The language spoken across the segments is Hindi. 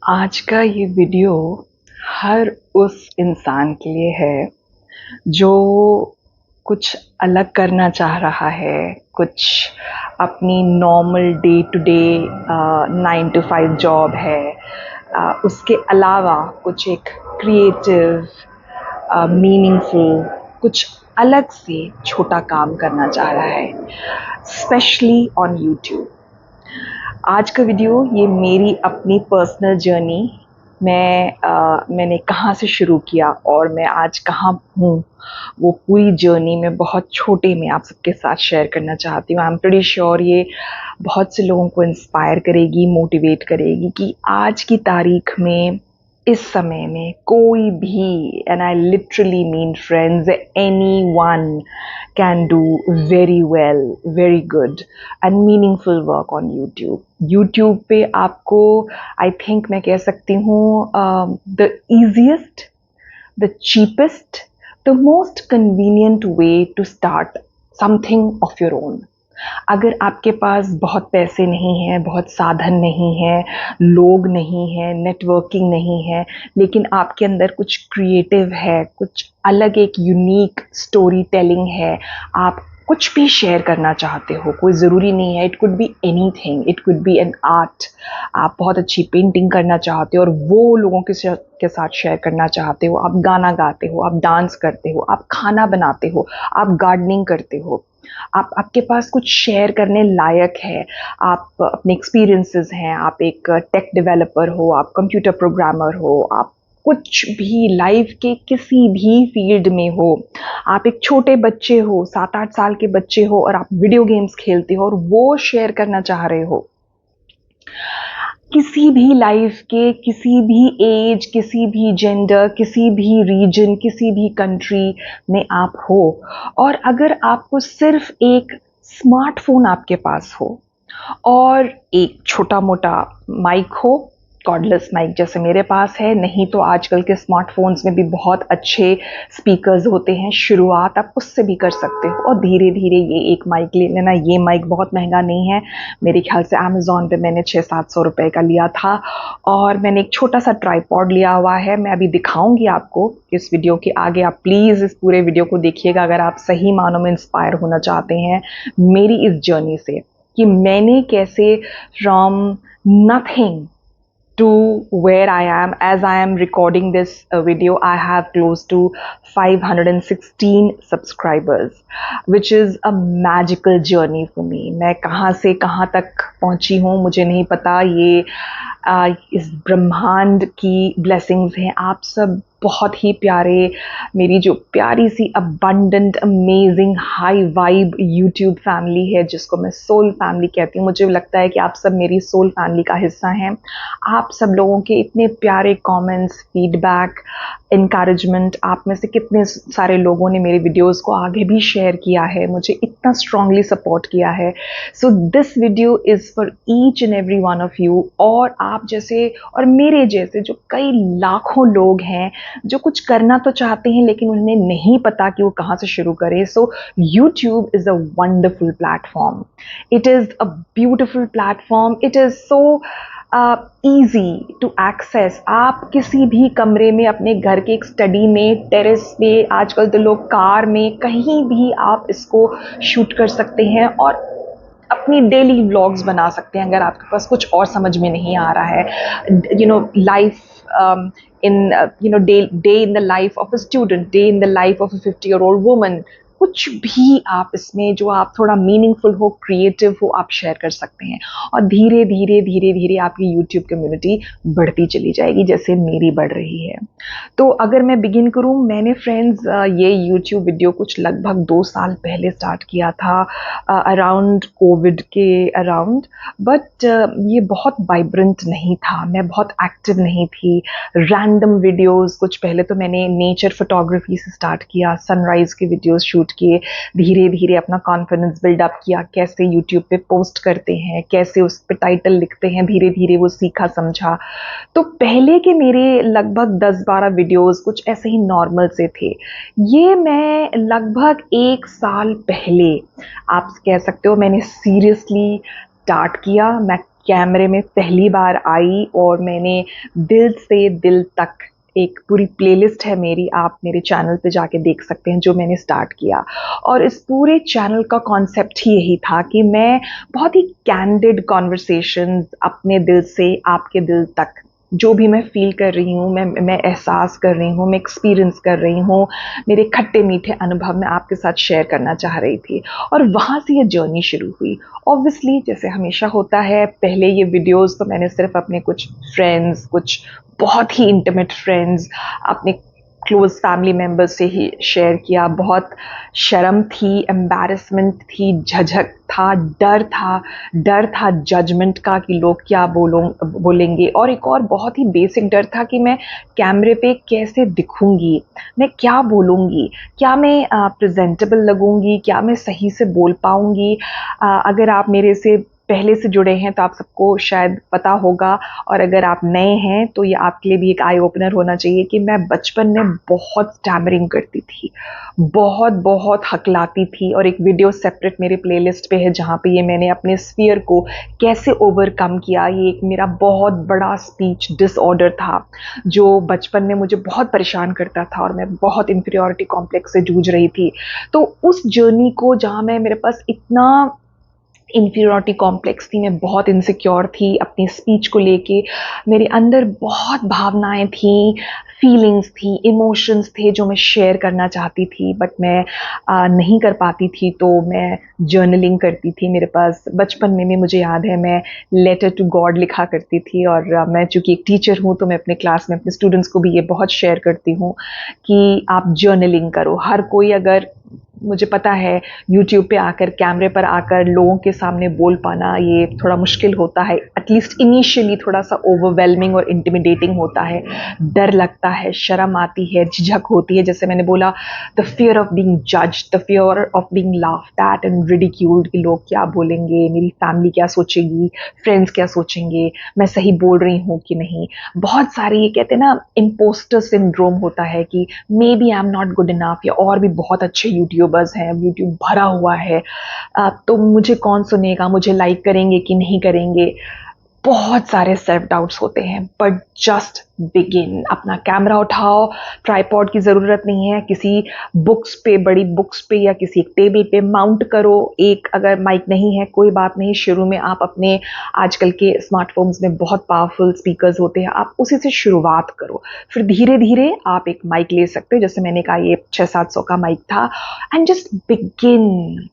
आज का ये वीडियो हर उस इंसान के लिए है जो कुछ अलग करना चाह रहा है, कुछ अपनी normal day to day 9 to 5 job है, उसके अलावा कुछ एक क्रिएटिव, मीनिंगफुल, कुछ अलग से छोटा काम करना चाह रहा है, स्पेशली ऑन यूट्यूब। आज का वीडियो ये मेरी अपनी पर्सनल जर्नी, मैंने कहाँ से शुरू किया और मैं आज कहाँ हूँ, वो पूरी जर्नी में बहुत छोटे में आप सबके साथ शेयर करना चाहती हूँ। आई एम प्रीटी श्योर ये बहुत से लोगों को इंस्पायर करेगी, मोटिवेट करेगी कि आज की तारीख में, इस समय में कोई भी, and I literally mean friends, anyone can do very well, very good and meaningful work on YouTube. YouTube पे आपको, आई थिंक मैं कह सकती हूँ, the easiest, the cheapest, the most convenient way to start something of your own। अगर आपके पास बहुत पैसे नहीं हैं, बहुत साधन नहीं है, लोग नहीं है, नेटवर्किंग नहीं है, लेकिन आपके अंदर कुछ क्रिएटिव है, कुछ अलग एक यूनिक स्टोरी टेलिंग है, आप कुछ भी शेयर करना चाहते हो, कोई ज़रूरी नहीं है, it could be anything, it could be an art. आप बहुत अच्छी पेंटिंग करना चाहते हो और वो लोगों के साथ शेयर करना चाहते हो, आप गाना गाते हो, आप डांस करते हो, आप खाना बनाते हो, आप गार्डनिंग करते हो, आपके पास कुछ शेयर करने लायक है, आप अपने एक्सपीरियंसेस हैं, आप एक टेक डेवलपर हो, आप कंप्यूटर प्रोग्रामर हो, आप कुछ भी लाइफ के किसी भी फील्ड में हो, आप एक छोटे बच्चे हो, 7-8 साल के बच्चे हो और आप वीडियो गेम्स खेलते हो और वो शेयर करना चाह रहे हो, किसी भी लाइफ के, किसी भी एज, किसी भी जेंडर, किसी भी रीजन, किसी भी कंट्री में आप हो, और अगर आपको सिर्फ एक स्मार्टफोन आपके पास हो और एक छोटा मोटा माइक हो, कॉर्डलेस माइक जैसे मेरे पास है, नहीं तो आजकल के स्मार्टफोन्स में भी बहुत अच्छे स्पीकर्स होते हैं, शुरुआत आप उससे भी कर सकते हो और धीरे धीरे ये एक माइक ले लेना। ये माइक बहुत महंगा नहीं है, मेरे ख्याल से अमेज़ॉन पे मैंने 600-700 रुपए का लिया था और मैंने एक छोटा सा ट्राइपॉड लिया हुआ है, मैं अभी दिखाऊंगी आपको इस वीडियो के आगे। आप प्लीज़ इस पूरे वीडियो को देखिएगा अगर आप सही मानों में इंस्पायर होना चाहते हैं मेरी इस जर्नी से, कि मैंने कैसे from nothing to where I am. As I am recording this video, I have close to 516 subscribers, which is a magical journey for me। मैं कहाँ से कहाँ तक पहुँची हूँ मुझे नहीं पता, ये इस ब्रह्मांड की ब्लेसिंग्स हैं। आप सब बहुत ही प्यारे, मेरी जो प्यारी सी abundant amazing high vibe YouTube family है, जिसको मैं सोल फैमिली कहती हूँ। मुझे लगता है कि आप सब मेरी सोल फैमिली का हिस्सा हैं। आप सब लोगों के इतने प्यारे कमेंट्स, फीडबैक, इनकरेजमेंट, आप में से कितने सारे लोगों ने मेरे वीडियोस को आगे भी शेयर किया है, मुझे इतना स्ट्रांगली सपोर्ट किया है। So this video is for each and every one of you, और आप जैसे और मेरे जैसे जो कई लाखों लोग हैं जो कुछ करना तो चाहते हैं लेकिन उन्हें नहीं पता कि वो कहाँ से शुरू करें। So YouTube is a wonderful platform, it is a beautiful platform, it is so easy to access. आप किसी भी कमरे में, अपने घर के एक स्टडी में, टेरेस पे, आजकल तो लोग कार में, कहीं भी आप इसको शूट कर सकते हैं और अपनी डेली व्लॉग्स बना सकते हैं अगर आपके पास कुछ और समझ में नहीं आ रहा है। You know life in day in the life of a student, day in the life of a 50-year-old woman, कुछ भी आप इसमें जो आप थोड़ा मीनिंगफुल हो, क्रिएटिव हो, आप शेयर कर सकते हैं और धीरे धीरे धीरे धीरे आपकी यूट्यूब कम्युनिटी बढ़ती चली जाएगी जैसे मेरी बढ़ रही है। तो अगर मैं बिगिन करूं, मैंने फ्रेंड्स ये यूट्यूब वीडियो कुछ लगभग 2 साल पहले स्टार्ट किया था, अराउंड कोविड के अराउंड, बट ये बहुत वाइब्रेंट नहीं था, मैं बहुत एक्टिव नहीं थी। रैंडम वीडियोस, कुछ पहले तो मैंने नेचर फोटोग्राफी से स्टार्ट किया, सनराइज के वीडियोस शूट किए, धीरे धीरे अपना कॉन्फिडेंस बिल्डअप किया, कैसे यूट्यूब पे पोस्ट करते हैं, कैसे उस पर टाइटल लिखते हैं, धीरे धीरे वो सीखा समझा। तो पहले के मेरे लगभग 10-12 वीडियोस कुछ ऐसे ही नॉर्मल से थे। ये मैं लगभग 1 साल पहले, आप कह सकते हो, मैंने सीरियसली स्टार्ट किया। मैं कैमरे में पहली बार आई और मैंने दिल से दिल तक, एक पूरी प्लेलिस्ट है मेरी, आप मेरे चैनल पे जाके देख सकते हैं, जो मैंने स्टार्ट किया। और इस पूरे चैनल का कॉन्सेप्ट ही यही था कि मैं बहुत ही कैंडिड कॉन्वर्सेशंस अपने दिल से आपके दिल तक, जो भी मैं फील कर रही हूँ, मैं एहसास कर रही हूँ, मैं एक्सपीरियंस कर रही हूँ, मेरे खट्टे मीठे अनुभव मैं आपके साथ शेयर करना चाह रही थी। और वहाँ से ये जर्नी शुरू हुई। ऑब्वियसली जैसे हमेशा होता है, पहले ये वीडियोस तो मैंने सिर्फ अपने कुछ फ्रेंड्स, कुछ बहुत ही इंटीमेट फ्रेंड्स, अपने क्लोज फैमिली मेम्बर्स से ही शेयर किया। बहुत शर्म थी, एम्बैरेसमेंट थी, झिझक था, डर था जजमेंट का कि लोग क्या बोलेंगे। और एक और बहुत ही बेसिक डर था कि मैं कैमरे पे कैसे दिखूंगी, मैं क्या बोलूंगी, क्या मैं प्रेजेंटेबल लगूंगी, क्या मैं सही से बोल पाऊंगी। अगर आप मेरे से पहले से जुड़े हैं तो आप सबको शायद पता होगा, और अगर आप नए हैं तो ये आपके लिए भी एक आई ओपनर होना चाहिए कि मैं बचपन में बहुत स्टैमरिंग करती थी, बहुत बहुत हकलाती थी। और एक वीडियो सेपरेट मेरे प्लेलिस्ट पे है जहाँ पे ये मैंने अपने स्फीयर को कैसे ओवरकम किया। ये एक मेरा बहुत बड़ा स्पीच डिसऑर्डर था जो बचपन में मुझे बहुत परेशान करता था और मैं बहुत इंफीरियॉरिटी कॉम्प्लेक्स से जूझ रही थी। तो उस जर्नी को, जहाँ मैं, मेरे पास इतना इंफीरियरिटी कॉम्प्लेक्स थी, मैं बहुत इनसिक्योर थी अपनी स्पीच को लेके, मेरे अंदर बहुत भावनाएं थी, फीलिंग्स थी, इमोशंस थे जो मैं शेयर करना चाहती थी, बट मैं नहीं कर पाती थी। तो मैं जर्नलिंग करती थी। मेरे पास बचपन में भी, मुझे याद है, मैं लेटर टू गॉड लिखा करती थी। और मैं चूँकि एक टीचर हूँ तो मैं अपने क्लास में अपने स्टूडेंट्स को भी ये बहुत शेयर करती हूँ कि आप जर्नलिंग करो। हर कोई, अगर, मुझे पता है यूट्यूब पे आकर, कैमरे पर आकर लोगों के सामने बोल पाना ये थोड़ा मुश्किल होता है, एटलीस्ट इनिशियली थोड़ा सा ओवरवेलमिंग और इंटिमिडेटिंग होता है, डर लगता है, शर्म आती है, झिझक होती है। जैसे मैंने बोला, the fear of being judged, the fear of being laughed eight and ridiculed, कि लोग क्या बोलेंगे, मेरी फैमिली क्या सोचेगी, फ्रेंड्स क्या सोचेंगे, मैं सही बोल रही हूँ कि नहीं। बहुत सारे, ये कहते हैं ना, इम्पोस्टर सिंड्रोम होता है कि maybe I am not good enough, या और भी बहुत अच्छे यूट्यूबर्स हैं, यूट्यूब भरा हुआ है, तो मुझे कौन सुनेगा, मुझे लाइक करेंगे कि नहीं करेंगे। बहुत सारे सेल्फ डाउट्स होते हैं, बट जस्ट बिगिन। अपना कैमरा उठाओ, ट्राइपॉड की ज़रूरत नहीं है, किसी बुक्स पे, बड़ी बुक्स पे या किसी एक टेबल पे माउंट करो। एक, अगर माइक नहीं है कोई बात नहीं, शुरू में आप अपने, आजकल के स्मार्टफोन्स में बहुत पावरफुल स्पीकर्स होते हैं, आप उसी से शुरुआत करो। फिर धीरे धीरे आप एक माइक ले सकते हो, जैसे मैंने कहा ये 600-700 का माइक था, एंड जस्ट बिगिन।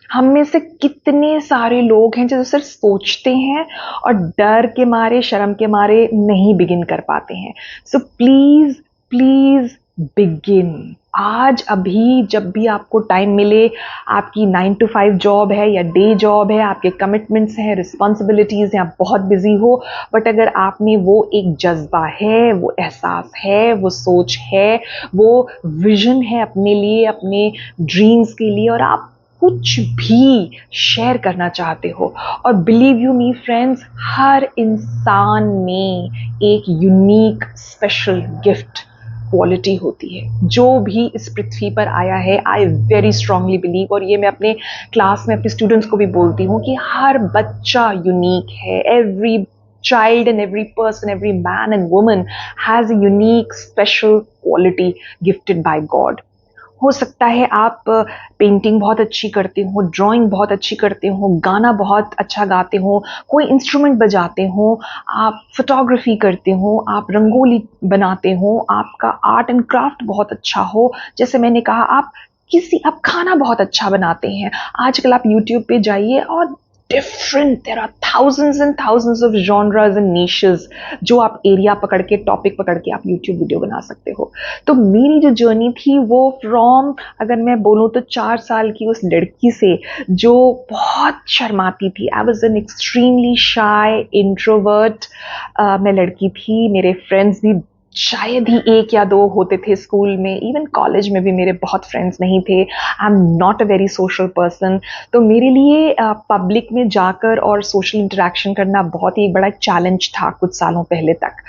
हम में से कितने सारे लोग हैं जो सिर्फ सोचते हैं और डर के मारे, शर्म के मारे नहीं बिगिन कर पाते हैं। So please please begin. आज, अभी, जब भी आपको टाइम मिले, आपकी 9 to 5 जॉब है या डे जॉब है, आपके कमिटमेंट्स हैं, रिस्पॉन्सिबिलिटीज हैं, आप बहुत बिजी हो, बट अगर आप में वो एक जज्बा है, वो एहसास है, वो सोच है, वो विजन है अपने लिए, अपने ड्रीम्स के लिए, और आप कुछ भी शेयर करना चाहते हो, और बिलीव यू मी फ्रेंड्स, हर इंसान में एक यूनिक स्पेशल गिफ्ट क्वालिटी होती है। जो भी इस पृथ्वी पर आया है, आई वेरी स्ट्रांगली बिलीव, और ये मैं अपने क्लास में अपने स्टूडेंट्स को भी बोलती हूँ कि हर बच्चा यूनिक है। Every child and every person, every man and woman has a unique special quality gifted by God. हो सकता है आप पेंटिंग बहुत अच्छी करते हो, ड्राइंग बहुत अच्छी करते हो, गाना बहुत अच्छा गाते हो, कोई इंस्ट्रूमेंट बजाते हो, आप फोटोग्राफी करते हो, आप रंगोली बनाते हो, आपका आर्ट एंड क्राफ्ट बहुत अच्छा हो, जैसे मैंने कहा, आप खाना बहुत अच्छा बनाते हैं। आजकल आप यूट्यूब पे जाइए और there are thousands and thousands of genres and niches, जो आप एरिया पकड़ के, टॉपिक पकड़ के आप यूट्यूब वीडियो बना सकते हो। तो मेरी जो जर्नी थी वो फ्रॉम, अगर मैं बोलूँ तो 4 साल की उस लड़की से जो बहुत शर्माती थी, I was an extremely shy introvert, मैं लड़की थी। मेरे फ्रेंड्स भी शायद ही 1 या 2 होते थे स्कूल में, इवन कॉलेज में भी मेरे बहुत फ्रेंड्स नहीं थे। आई am not a very social person. तो मेरे लिए पब्लिक में जाकर और सोशल इंटरेक्शन करना बहुत ही बड़ा चैलेंज था कुछ सालों पहले तक।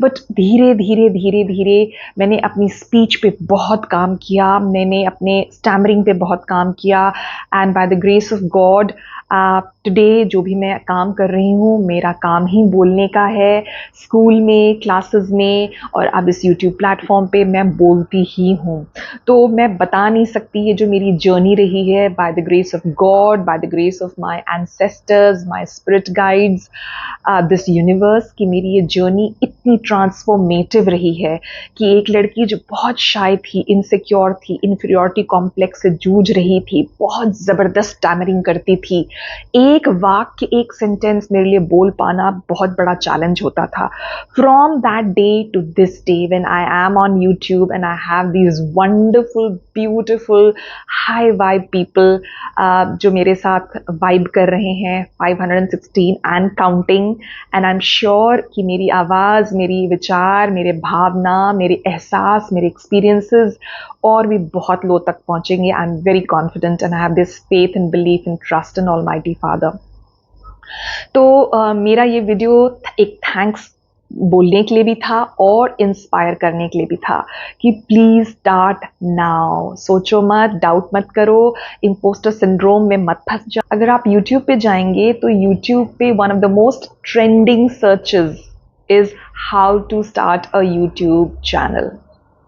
बट धीरे धीरे धीरे धीरे मैंने अपनी स्पीच पे बहुत काम किया, मैंने अपने स्टैमरिंग पे बहुत काम किया, and by the grace of God today जो भी मैं काम कर रही हूँ, मेरा काम ही बोलने का है, स्कूल में, क्लासेस में, और अब इस यूट्यूब प्लेटफॉर्म पे मैं बोलती ही हूँ। तो मैं बता नहीं सकती ये जो मेरी जर्नी रही है, by the grace of God, by the grace of my ancestors, my spirit guides, this universe, कि मेरी ये जर्नी इतनी ट्रांसफॉर्मेटिव रही है कि एक लड़की जो बहुत शाय थी, इनसिक्योर थी, इन्फीरियॉरिटी कॉम्प्लेक्स से जूझ रही थी, बहुत ज़बरदस्त स्टैमरिंग करती थी, एक वाक्य, एक सेंटेंस मेरे लिए बोल पाना बहुत बड़ा चैलेंज होता था। From that day to this day when I am on YouTube and I have these wonderful, beautiful, high vibe people जो मेरे साथ वाइब कर रहे हैं, 516 and counting, and I am sure कि मेरी आवाज़, मेरी विचार, मेरे भावना, मेरे एहसास, मेरे एक्सपीरियंसेस और भी बहुत लो तक पहुंचेंगे। I am very confident and I have this faith and belief in trust in almighty father. तो मेरा ये वीडियो एक थैंक्स बोलने के लिए भी था और इंस्पायर करने के लिए भी था कि प्लीज स्टार्ट नाउ। सोचो मत, डाउट मत करो, इम्पोस्टर सिंड्रोम में मत फंस जाओ। अगर आप यूट्यूब पे जाएंगे तो यूट्यूब पे one of the most trending searches is how to start a YouTube channel.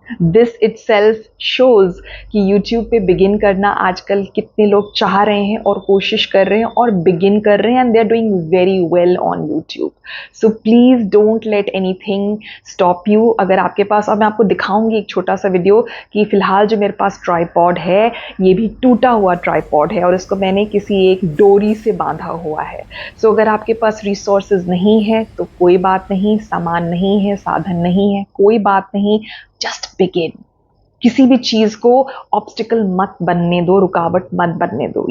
This itself shows कि यूट्यूब पे बिगिन करना आजकल कितने लोग चाह रहे हैं और कोशिश कर रहे हैं और बिगिन कर रहे हैं, and they are doing very well on YouTube. So please don't let anything stop you. अगर आपके पास, और मैं आपको दिखाऊंगी एक छोटा सा वीडियो कि फिलहाल जो मेरे पास ट्राइपॉड है ये भी टूटा हुआ ट्राइपॉड है और इसको मैंने किसी एक डोरी से बांधा हुआ है। सो अगर आपके पास रिसोर्सेज नहीं है तो कोई बात नहीं, सामान नहीं है, साधन नहीं है, कोई बात नहीं, जस्ट बिगिन। किसी भी चीज को ऑब्स्टिकल मत बनने दो, रुकावट मत बनने दो।